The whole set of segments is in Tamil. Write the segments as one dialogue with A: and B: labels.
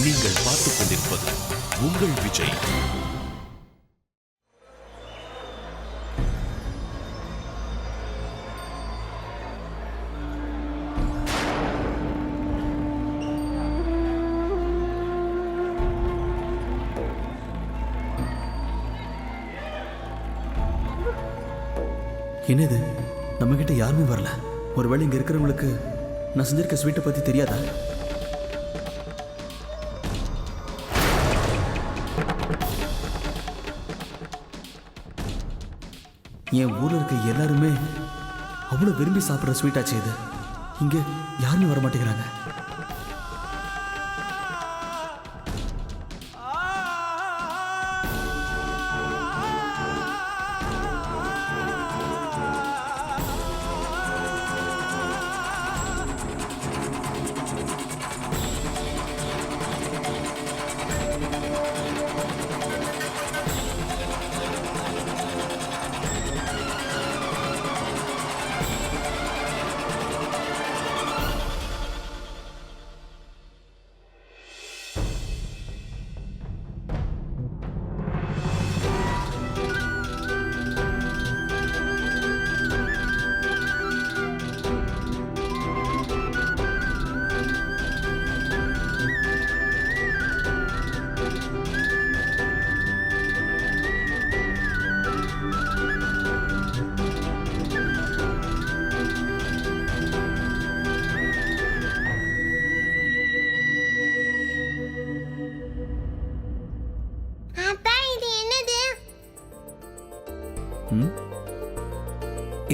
A: நீங்கள் பார்த்துக் கொண்டிருப்பது உங்கள் விஜய்.
B: என்னது, நம்ம கிட்ட யாருமே வரல. ஒருவேளை இங்க இருக்கிறவங்களுக்கு நான் செஞ்சிருக்க ஸ்வீட்டை பத்தி தெரியாதா? என் ஊர்ல இருக்க எல்லாருமே அவ்வளவு விரும்பி சாப்பிட்ற ஸ்வீட்டாச்சு இது. இங்க யாருமே வர மாட்டேங்கிறாங்க.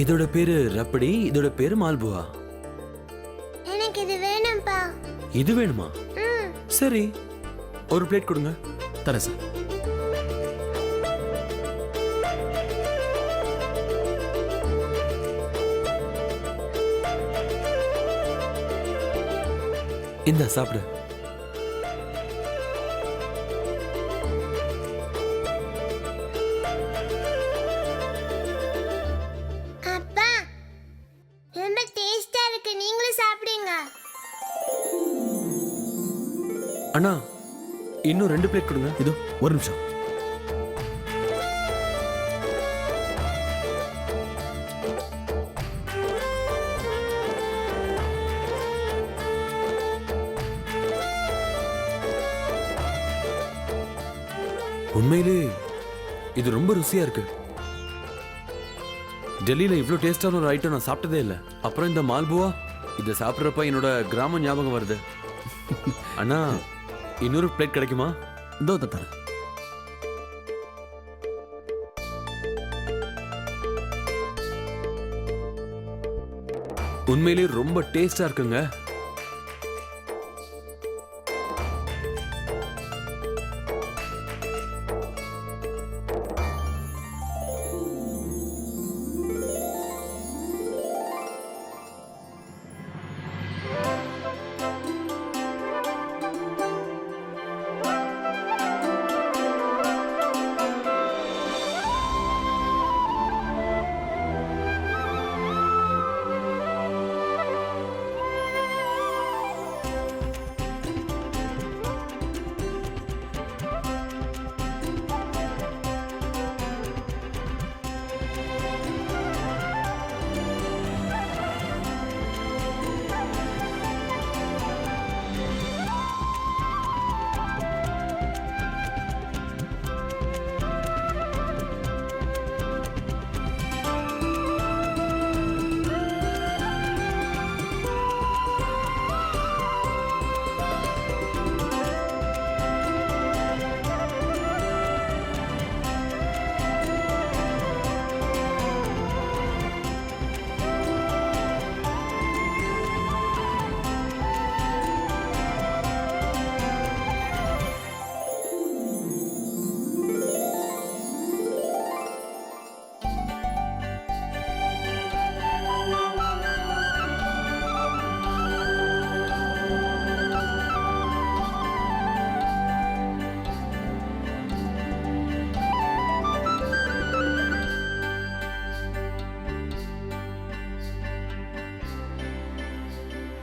C: இதோட பேரு ரப்படி, இதோட பேரு மால்புவா.
D: எனக்கு இது வேணும்பா.
C: இது வேணுமா? சரி, ஒரு பிளேட் கொடுங்க.
B: தரேன் சார்.
C: இந்த சாப்பிடு.
D: அப்பா, ரொம்ப டேஸ்டா இருக்கு. நீங்களும் சாப்பிடுங்க.
C: அண்ணா, இன்னும் 2 பிளேட் கொடுங்க.
B: இதோ ஒரு நிமிஷம்.
C: உண்மையிலே இது ரொம்ப ருசியா இருக்கு. டெல்லியில இவ்வளவு டேஸ்டான ஒரு ஐட்டம் நான் சாப்பிட்டதே இல்லை. அப்புறம் இந்த மால்புவா, இதை சாப்பிட்றப்ப என்னோட கிராமம் ஞாபகம் வருது. அண்ணா, இன்னொரு பிளேட் கிடைக்குமா?
B: இதோ தரேன்.
C: உண்மையிலே ரொம்ப டேஸ்டா இருக்குங்க.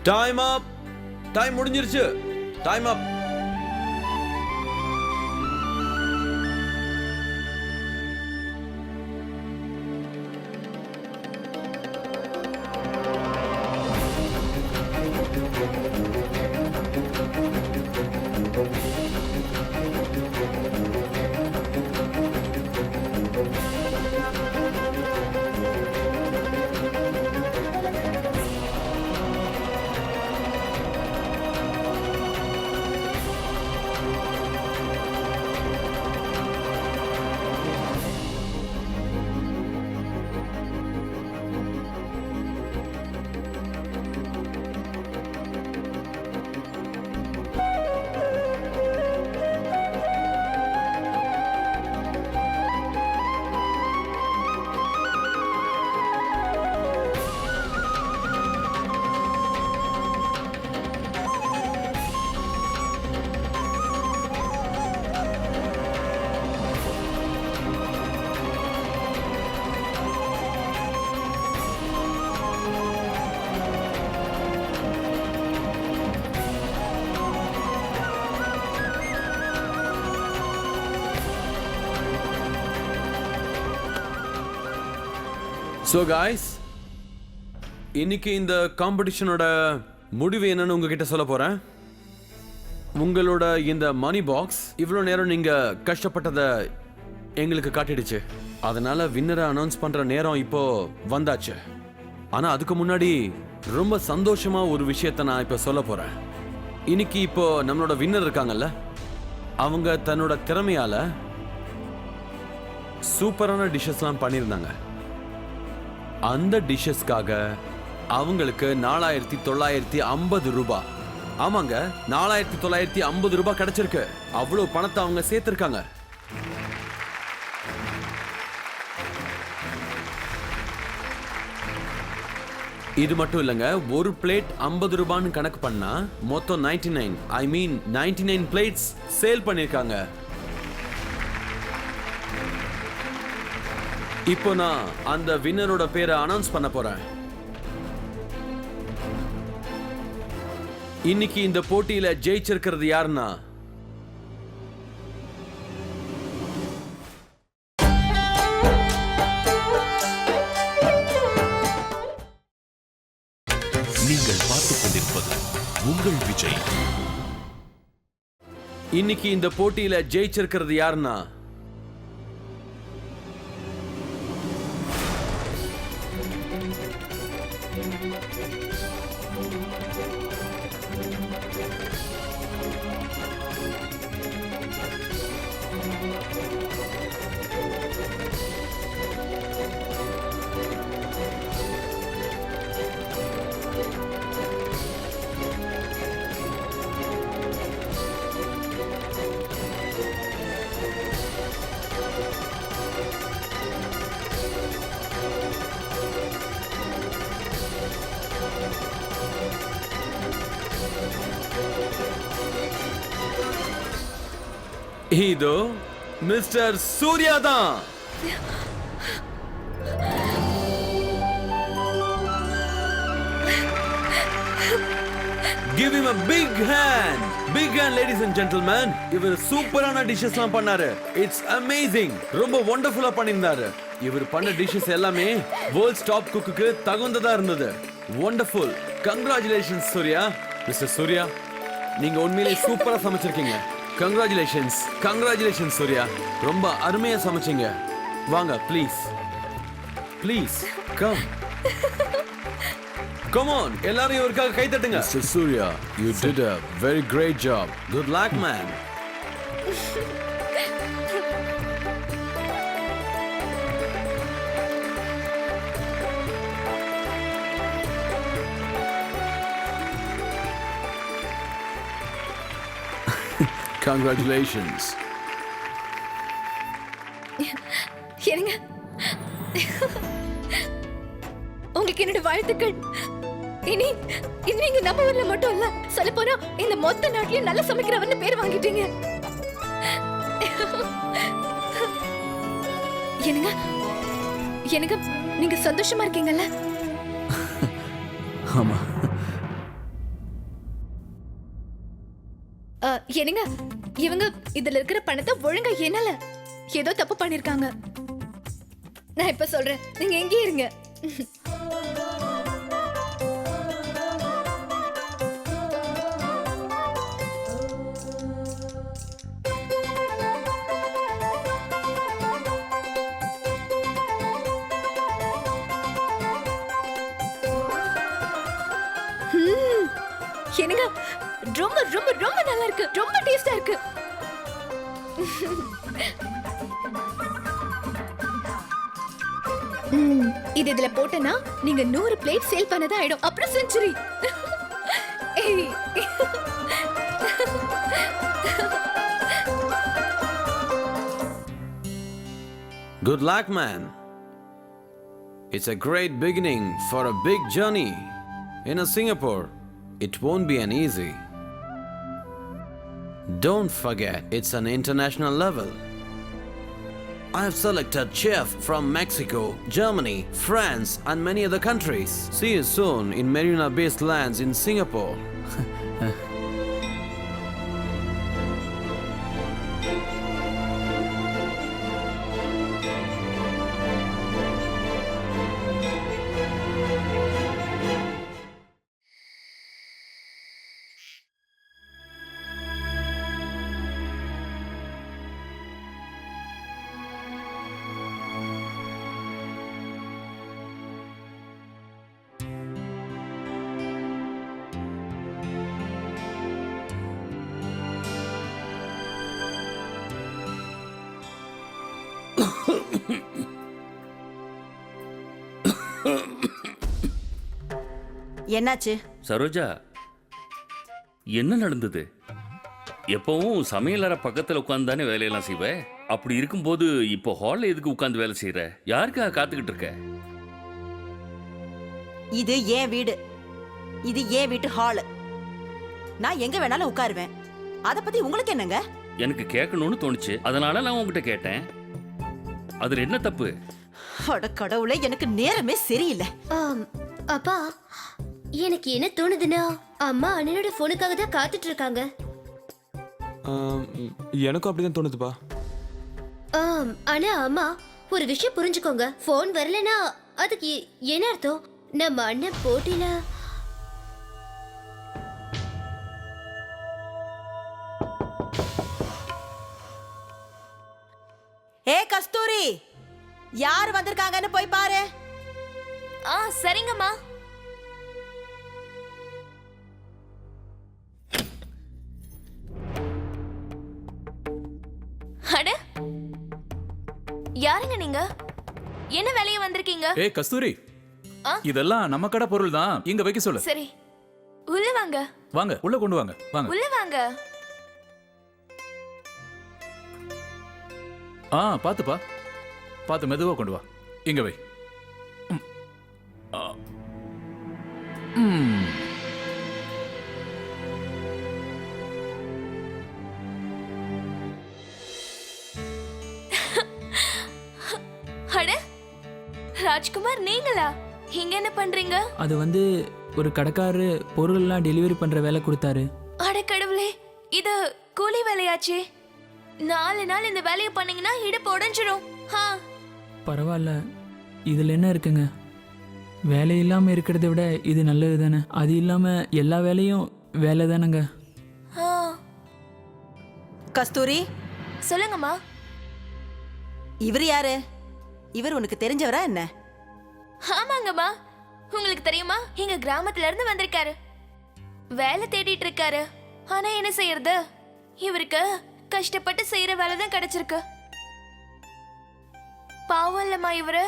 C: டைம் அப். டைம் முடிஞ்சிருச்சு. டைம் அப். ஸோ காய்ஸ், இன்னைக்கு இந்த காம்படிஷனோட முடிவு என்னன்னு உங்ககிட்ட சொல்ல போறேன். உங்களோட இந்த மணி பாக்ஸ் இவ்வளோ நேரம் நீங்க கஷ்டப்பட்டதை எங்களுக்கு காட்டிடுச்சு. அதனால வின்னரை அனௌன்ஸ் பண்ற நேரம் இப்போ வந்தாச்சு. ஆனா அதுக்கு முன்னாடி ரொம்ப சந்தோஷமா ஒரு விஷயத்த நான் இப்ப சொல்ல போறேன். இன்னைக்கு இப்போ நம்மளோட வின்னர் இருக்காங்கல்ல, அவங்க தன்னோட திறமையால சூப்பரான டிஷ்ஷஸ்லாம் பண்ணியிருந்தாங்க. அந்த டிஷ்ஷஸ்க்காக அவங்களுக்கு 4950 ரூபாய், ஆமாங்க 4950 ரூபாய் கிடைச்சிருக்கு. அவ்வளவு பணத்தை அவங்க சேர்த்திருக்காங்க. இது மட்டும் இல்லைங்க, ஒரு பிளேட் 50 ரூபான்னு கணக்கு பண்ணா மொத்தம் 99 பிளேட்ஸ் சேல் பண்ணிருக்காங்க. இப்போ நான் அந்த வின்னரோட பேரை அனௌன்ஸ் பண்ண போறேன். இன்னைக்கு இந்த போட்டியில ஜெயிச்சிருக்கிறது யாருன்னா,
A: நீங்கள் பார்த்துக் கொண்டிருப்பது உங்கள் விஜய்.
C: இன்னைக்கு இந்த போட்டியில ஜெயிச்சிருக்கிறது யாருன்னா, இதோ மிஸ்டர் சூர்யா தான். Give him a big hand. Big hand, ladies and gentlemen. இவர் சூப்பரான டிஷ்ஷஸ்லாம் பண்ணாரு. It's amazing. ரொம்ப வண்டர்ஃபுல்லா பண்ணிருந்தாரு. இவர் பண்ண டிஷ்ஷஸ் எல்லாமே வேர்ல்ட்ஸ் டாப் குக்குக்கு தகுந்ததா இருந்தது. Wonderful. Congratulations Surya. Mister Surya, நீங்க உண்மையிலேயே சூப்பரா சமைச்சிருக்கீங்க. கங்க்ராச்சுலேஷன்ஸ் சூர்யா. ரொம்ப அருமையா சமைச்சீங்க. வாங்க ப்ளீஸ் கம் ஆன், எல்லாரும் இவருக்காக கை தட்டுங்க. Mister Surya, you did a very great job. Good luck man. Congratulations.
E: என்னங்க, உங்களுக்கு என்னோட வாழ்த்துக்கள். இனி நீங்க நம்ம ஊர்ல மட்டும் இல்ல, சொல்ல போனா இந்த மொத்த நாட்டிலயும் நல்ல சமைக்கிறவன்னு பேர் வாங்கிட்டீங்க. என்னங்க நீங்க சந்தோஷமா இருக்கீங்கல்ல?
B: ஆமா.
E: என்னங்க, இவங்க இதுல இருக்கிற பணத்தை ஒழுங்கா என்னல ஏதோ தப்பு பண்ணிருக்காங்க. நான் இப்ப சொல்றேன், நீங்க எங்கே இருங்க. என்னங்க, ரொம்ப ரொம்ப ரொம்ப நல்லா இருக்கு, ரொம்ப டேஸ்டா இருக்கு. இது இதுல போட்டனா நீங்க 100 பிளேட் சேல் பண்ணதா ஆயிடும். அப்புறம் century.
C: Good luck man. It's a great beginning for a big journey in Singapore. It won't be an easy. Don't forget, it's an international level. I have selected chef from Mexico, Germany, France, and many other countries. See you soon in Marina Bay Sands in Singapore.
F: என்னாச்சு?
A: சரோஜா, என்ன நடந்தது? எப்பவும் சமையலறை பக்கத்துல உட்கார்ந்து தானே வேலையெல்லாம் செய்வ. அப்படி இருக்கும்போது இப்போ ஹால்ல எதுக்கு உட்கார்ந்து வேலை செய்யற? யாருக்காக காத்துக்கிட்டு இருக்க?
F: இது ஏன் வீடு, இது ஏன் வீட்டு ஹாலு. நான் எங்க வேணாலும் உட்காருவேன். அத பத்தி உங்களுக்கு என்னங்க?
A: எனக்கு கேட்கணும்னு தோணுச்சு, அதனால நான் உங்ககிட்ட கேட்டேன். அதுல என்ன தப்பு?
F: அட கடவுளே, எனக்கு நேரமே சரியில்லை.
E: அப்பா, எனக்கு என்ன தோணுதுன்னா அம்மா அண்ணனோட போனுக்காக தான் காத்துட்டு இருக்காங்க.
G: எனக்கும் அப்படிதான் தோணுதுப்பா.
E: ஆனா அம்மா, ஒரு விஷயம் புரிஞ்சுக்கோங்க. போன் வரலனா அதுக்கு என்ன அர்த்தம்? நம்ம அண்ணன் போட்டில
F: ஏ கஸ்தூரி, யார் வந்திருக்காங்கன்னு போய் பாரு.
E: சரிங்கம்மா.
H: அட, யாருங்க நீங்க? என்ன வேலைய வந்திருக்கீங்க?
G: ஏய் கஸ்தூரி, இதெல்லாம் நம்ம கடை பொருள் தான், இங்க வைக்க சொல்லு.
H: சரி, உள்ள வாங்க.
G: வாங்க, உள்ள கொண்டு வாங்க. வாங்க.
H: உள்ள வாங்க.
G: பாத்துப்பா, பாத்து மெதுவா கொண்டு வா. இங்க வை.
H: அட, ராஜ்குமார் நீங்களா? இங்க என்ன பண்றீங்க?
I: அது வந்து ஒரு கடைக்காரரு பொருள்லாம் டெலிவரி பண்ற வேலை கொடுத்தாரு.
H: அட கடவுளே, இது கூலி வேலையாச்சே. 4 நாள் இந்த வேலையை பண்ணீங்கன்னா இடுப்பு உடைஞ்சிரும்.
I: பரவாயில்ல, இதுல என்ன இருக்குங்க? வேலை இல்லாம இருக்கிறத விட இது நல்லது தானே. அது இல்லாம எல்லா வேலையும் வேலை தானேங்க.
F: கஸ்தூரி,
H: சொல்லுங்கம்மா.
F: இவர் யாரு? இவர் உனக்கு தெரிஞ்சவரா என்ன?
H: ஆமாங்கம்மா, உங்களுக்கு தெரியுமா? எங்க கிராமத்துல இருந்து வந்திருக்காரு. வேலை தேடிட்டு இருக்காரு. ஆனா என்ன செய்யறது, இவருக்கு கஷ்டப்பட்டு செய்யற வேலை தான் கிடைச்சிருக்கு. பாவம் இல்லம்மா இவரு.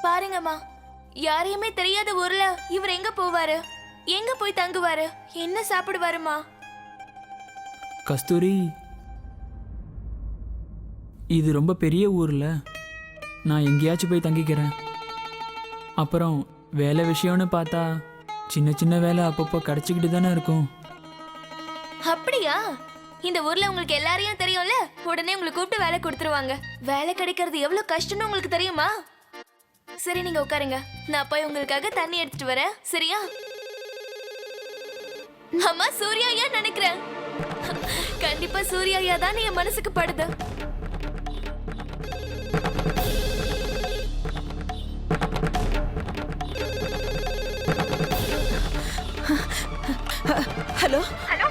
H: பாருங்கம்மா, யாரையுமே தெரியாத ஊர்ல இவர் எங்க போவாரு? எங்க போய் தங்குவாரு? என்ன சாப்பிடுவாருமா?
I: கஸ்தூரி, இது ரொம்ப பெரிய ஊர்ல. நான் எங்கேயாச்சும் போய் தங்கிக்கிறேன். அப்புறம் வேலை விஷயம்னு பார்த்தா சின்ன சின்ன வேலை அப்பப்போ கிடைச்சிக்கிட்டு தானே இருக்கும்.
H: அப்படியா? இந்த ஊர்ல உங்களுக்கு எல்லாரையும் தெரியும்ல, உடனே உங்களை கூப்பிட்டு வேலை கொடுத்துருவாங்க. வேலை கிடைக்கிறது எவ்வளவு கஷ்டம்னு உங்களுக்கு தெரியுமா? சரி, நீங்க உட்காருங்க, நான் போய் உங்களுக்காக தண்ணி எடுத்துட்டு வரேன். சரியா? அம்மா, சூர்யா ஐயா நினைக்கிறேன். கண்டிப்பா சூர்யா ஐயா தான் என் மனசுக்கு படுது.
F: ஹலோ
E: ஹலோ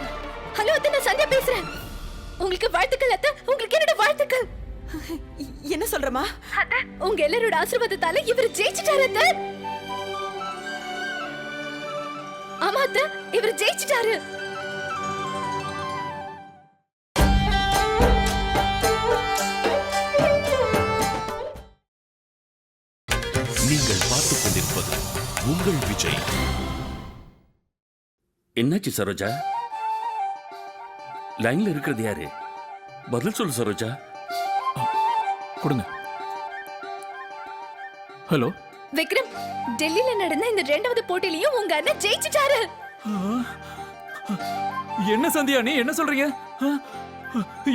E: ஹலோ அத்தை, நான் சந்தியா பேசுறேன். உங்களுக்கு வாழ்த்துக்கள் அத்தை. உங்களுக்கு என்னோட வாழ்த்துக்கள்.
F: என்ன சொல்றமா?
E: உங்க எல்லாரோட ஆசீர்வாதத்தால இவர் ஜெயிச்சிட்டாரு அத்தை. ஆமா அத்தை, இவர் ஜெயிச்சிட்டாரு.
A: நீங்கள் பார்த்துக் கொண்டிருப்பது உங்கள் விஜய். என்னாச்சு சரோஜா? லைன்ல இருக்கிறது யாரு? பதில் சொல்லு சரோஜா.
G: கொடுங்க. ஹலோ
E: விக்ரம், டெல்லியில நடந்த இந்த 2வது போட்டியிலையும் உங்க அண்ணன் ஜெயிச்சிட்டாரு.
G: என்ன சந்தியா, நீ என்ன சொல்றீங்க?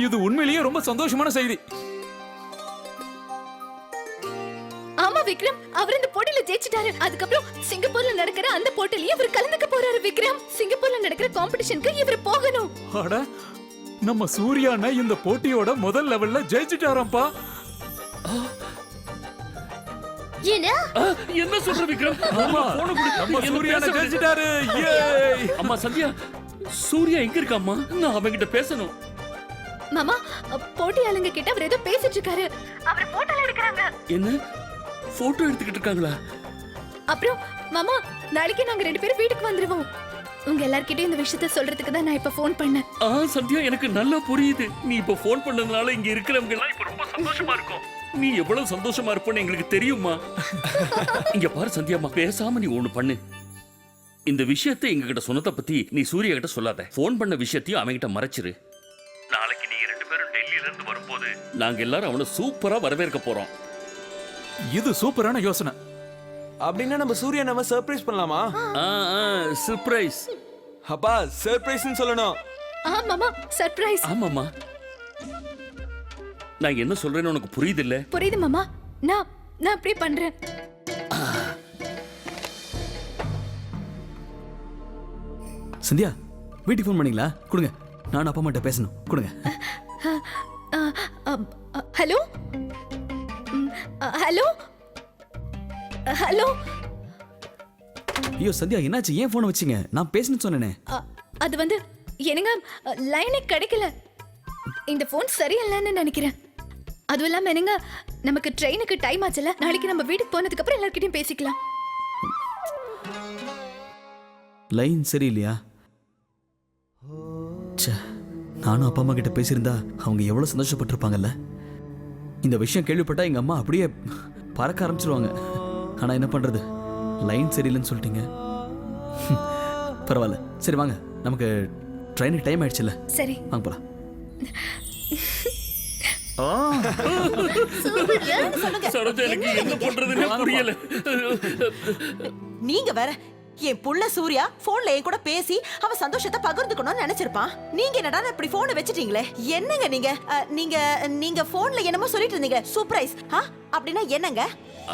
G: இது உண்மையிலேயே ரொம்ப சந்தோஷமான செய்தி.
E: ஆமா விக்ரம், அவர் இந்த போட்டியில ஜெயிச்சிட்டாரு. அதுக்கப்புறம் சிங்கப்பூர்ல நடக்கிற அந்த போட்டியிலயும் இவர் கலந்துக்க போறாரு. விக்ரம், சிங்கப்பூர்ல நடக்கிற காம்படிஷனுக்கு இவர் போகணும்.
G: அட, நம்ம சூர்யாண்ணா இந்த போட்டியோட முதல் லெவல்ல ஜெயிச்சிட்டாராம்பா.
A: என்ன சொல்ற விக்ரம்?
G: ஆமா, நம்ம சூர்யாண்ணா ஜெயிச்சிட்டாரு. ஏய்!
A: அம்மா சந்தியா, சூர்யா எங்க இருக்காம்மா? நான் அவங்கிட்ட பேசணும்.
E: மாமா, போட்டியாளங்க கிட்ட அவர் ஏதோ பேசிட்டு இருக்காரு. அவர் போட்டோல எடுக்கறாங்க.
A: என்ன போட்டோ எடுத்துக்கிட்டு இருக்காங்களா?
E: அப்புறம் மாமா, நாளைக்கு நாங்க 2 பேரும் வீட்டுக்கு வந்துருவோம். உங்க எல்லார்கிட்டயும் இந்த விஷயத்தை சொல்றதுக்கு தான் நான் இப்ப ஃபோன் பண்ணேன்.
A: சந்தியா, எனக்கு நல்லா புரியுது. நீ இப்ப போன் பண்ணதுனால இங்க இருக்கிறவங்க எல்லாம் இப்ப ரொம்ப சந்தோஷமா இருக்கோம். நீ எவ்வளவு சந்தோஷமா இருப்பன்னு எங்களுக்கு தெரியுமா? இங்க பாரு சந்தியாமா, பேசாம நீ ஒண்ணு பண்ணு. இந்த விஷயத்தை எங்க கிட்ட சொன்னதை பத்தி நீ சூர்யா கிட்ட சொல்லாத. போன் பண்ண விஷயத்தையும் அவன்கிட்ட மறைச்சிரு. நாளைக்கு நீங்க 2 பேரும் டெல்லியில இருந்து வரும்போது நாங்க எல்லாரும் அவனை சூப்பரா வரவேற்க போறோம்.
G: இது சூப்பரான யோசனை.
J: அப்படின்னா நம்ம சூர்யா நம்ம சர்ப்ரைஸ் பண்ணலாமா?
A: சர்ப்ரைஸ்.
J: அப்பா சர்ப்ரைஸ்னு சொல்லணும்.
E: ஆமாமா சர்ப்ரைஸ்.
A: ஆமாமா, நான் என்ன சொல்றேன்னு உனக்கு புரியுது இல்ல?
E: புரியுது மாமா. நான் அப்படியே பண்றேன்.
B: சந்தியா, வீட்டுக்கு ஃபோன் பண்ணீங்களா? கொடுங்க, நான் அப்பா அம்மாட்ட பேசணும். கொடுங்க.
E: Hello hello hello.
B: ஐயோ சந்தியா, என்னாச்சு? ஏன் ஃபோனை வச்சீங்க? நான் பேசணும்னு சொன்னேனே.
E: அது வந்து என்னங்க, லைனே கிடைக்கல. இந்த ஃபோன் சரியில்லைன்னு நினைக்கிறேன். அதுவும் இல்லாம என்னங்க, நமக்கு ட்ரெயினுக்கு டைம் ஆச்சுல. நாளைக்கு நம்ம வீட்டுக்கு போனதுக்கு அப்புறம் எல்லார்கிட்டயும் பேசிக்கலாம்.
B: லைன் சரியில்லையா? ச்சே, நானும் அப்பா அம்மா கிட்ட பேசியிருந்தா அவங்க எவ்வளோ சந்தோஷப்பட்டிருப்பாங்கல்ல. இந்த விஷயம் கேள்விப்பட்டா எங்கள் அம்மா அப்படியே பறக்க ஆரம்பிச்சிருவாங்க. ஆனால் என்ன பண்ணுறது, லைன் சரியில்லைன்னு சொல்லிட்டீங்க. பரவாயில்ல, சரி வாங்க, நமக்கு ட்ரெயினுக்கு டைம் ஆயிடுச்சுல்ல.
E: சரி
B: வாங்க போகலாம்.
A: சரோஜா, எனக்கு என்ன பண்றதுன்னு புரியல.
F: நீங்க வேற என் புள்ள சூர்யா போன்ல என் கூட பேசி அவ சந்தோஷத்தை பகிர்ந்துக்கணும்னு நினைச்சிருப்பான். நீங்க என்னடா இப்படி போனை வச்சிட்டீங்களே? என்னங்க நீங்க நீங்க போன்ல என்னமோ சொல்லிட்டு இருந்தீங்க, சர்ப்ரைஸ். அப்படின்னா என்னங்க?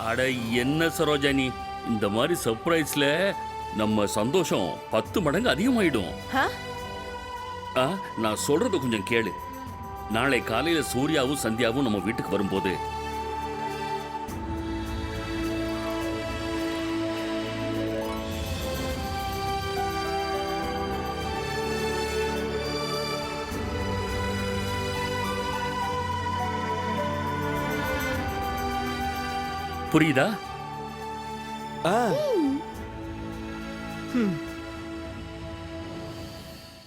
A: அட என்ன சரோஜா, நீ இந்த மாதிரி சர்ப்ரைஸ்ல நம்ம சந்தோஷம் 10 மடங்கு அதிகமாயிடும். நான் சொல்றத கொஞ்சம் கேளு. நாளை காலையில சூர்யாவும் சந்தியாவும் நம்ம வீட்டுக்கு வரும்போது புரியுதா?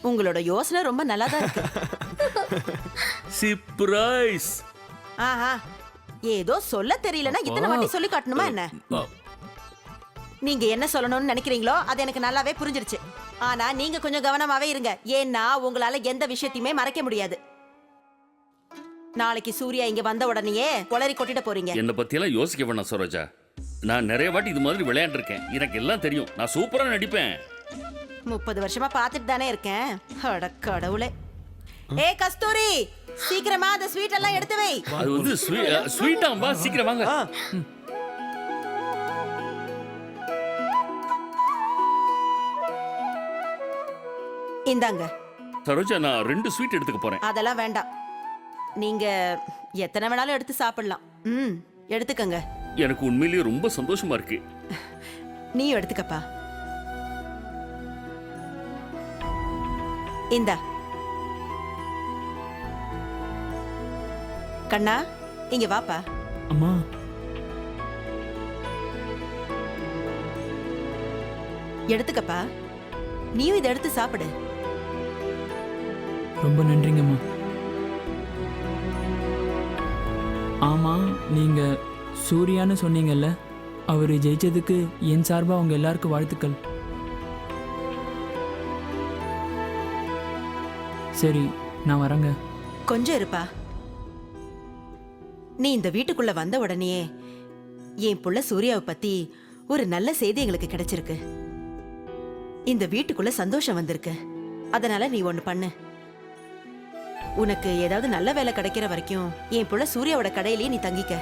F: உங்களோட யோசனை ரொம்ப நல்லா தான் இருக்கு.
A: சர்ப்ரைஸ்.
F: ஆஹா, ஏதோ சொல்ல தெரியலனா இத்தனை வாட்டி சொல்லி காட்டணுமா என்ன? நீங்க என்ன சொல்லணும்னு நினைக்கிறீங்களோ அது எனக்கு நல்லாவே புரிஞ்சிருச்சு. ஆனா நீங்க கொஞ்சம் கவனமாவே இருங்க. ஏன்னா உங்களால எந்த விஷயத்தையுமே மறைக்க முடியாது. நாளைக்கு சூர்யா இங்க வந்த உடனேயே கொளறி கொட்டிட போறீங்க.
A: என்ன பத்தி எல்லாம் யோசிக்க வேணாம் சரோஜா. நான் நிறைய வாட்டி இது மாதிரி விளையாண்டுருக்கேன். எனக்கு எல்லாம் தெரியும். நான் சூப்பரா நடிப்பேன்.
F: 30 வருஷமா பார்த்துட்டு தானே இருக்கேன். அட கடவுளே. ஏ கஸ்தூரி, சீக்கிரமா அந்த ஸ்வீட் எல்லாம் எடுத்து வை.
A: அது வந்து ஸ்வீட்டாம்பா, சீக்கிரம் வாங்க.
F: இந்தாங்க.
A: சரோஜா, நான் 2 ஸ்வீட் எடுத்துக்க போறேன்.
F: அதெல்லாம் வேண்டாம். நீங்க எத்தனை வேணாலும் எடுத்து சாப்பிடலாம். எடுத்துக்கங்க.
A: எனக்கு உண்மையிலேயே ரொம்ப சந்தோஷமா இருக்கு.
F: நீயும் எடுத்துக்கப்பா. இந்தா. கண்ணா, இங்க வாப்பா.
I: அம்மா,
F: எடுத்துக்கப்பா. நீயும் இதை எடுத்து சாப்பிடு.
I: ரொம்ப நன்றிங்கம்மா. ஆமா, நீங்க சூர்யான்னு சொன்னீங்கல்ல, அவர் ஜெயிச்சதுக்கு என் சார்பா அவங்க எல்லாருக்கும் வாழ்த்துக்கள். சரி, நான் வரேங்க.
F: கொஞ்சம் இருப்பா. நீ இந்த வீட்டுக்குள்ள வந்த உடனே என் புள்ள சூர்யாவை பத்தி ஒரு நல்ல செய்தி எங்களுக்கு கிடைச்சிருக்கு. இந்த வீட்டுக்குள்ள சந்தோஷம் வந்திருக்கு. அதனால நீ ஒண்ணு பண்ணு. உனக்கு ஏதாவது நல்ல வேலை கிடைக்கிற வரைக்கும் என் புள்ள சூர்யாவோட கடையிலேயே நீ தங்கிக்க.